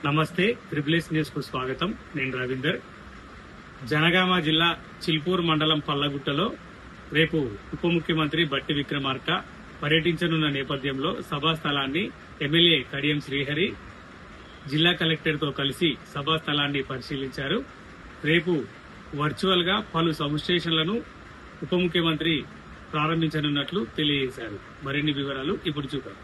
నమస్తే, ట్రిపుల్ఎస్ న్యూస్ కు స్వాగతం. నేను రవీందర్. జనగామ జిల్లా చిల్పూర్ మండలం పల్లగుట్టలో రేపు ఉప ముఖ్యమంత్రి బట్టి విక్రమార్క పర్యటించనున్న నేపథ్యంలో సభా స్థలాన్ని ఎమ్మెల్యే కడియం శ్రీహరి జిల్లా కలెక్టర్ తో కలిసి సభా స్థలాన్ని పరిశీలించారు. రేపు వర్చువల్ గా పలు సబ్స్టేషన్లను ఉప ముఖ్యమంత్రి ప్రారంభించనున్నట్లు తెలియజేశారు. మరిన్ని వివరాలు ఇప్పుడు చూద్దాం.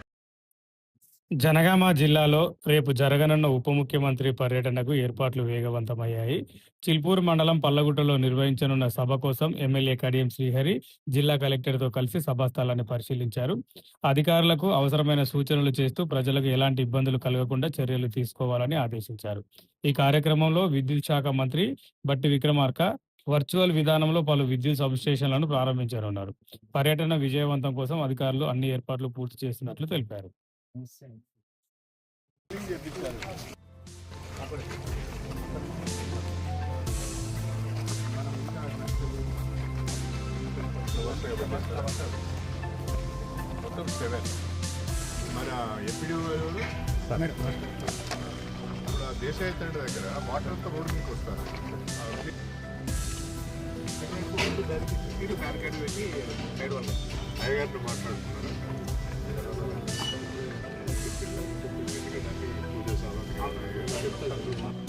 జనగామ జిల్లాలో రేపు జరగనున్న ఉప ముఖ్యమంత్రి పర్యటనకు ఏర్పాట్లు వేగవంతమయ్యాయి. చిల్పూర్ మండలం పల్లగుట్టలో నిర్వహించనున్న సభ కోసం ఎమ్మెల్యే కడియం శ్రీహరి జిల్లా కలెక్టర్తో కలిసి సభా స్థలాన్ని పరిశీలించారు. అధికారులకు అవసరమైన సూచనలు చేస్తూ ప్రజలకు ఎలాంటి ఇబ్బందులు కలగకుండా చర్యలు తీసుకోవాలని ఆదేశించారు. ఈ కార్యక్రమంలో విద్యుత్ శాఖ మంత్రి బట్టి విక్రమార్క వర్చువల్ విధానంలో పలు విద్యుత్ సబ్స్టేషన్లను ప్రారంభించనున్నారు. పర్యటన విజయవంతం కోసం అధికారులు అన్ని ఏర్పాట్లు పూర్తి చేస్తున్నట్లు తెలిపారు. మొత్తం 7 మన ఎప్పుడు ఇప్పుడు దేశాయ తండ్రి దగ్గర వాటర్ అంతా రోడ్డు మీకు వస్తారు. మీరు బ్యారికేడ్ పెట్టి సైడ్ వాళ్ళు అయ్యగారితో మాట్లాడుతున్నారు. పూజ సామాగ్రి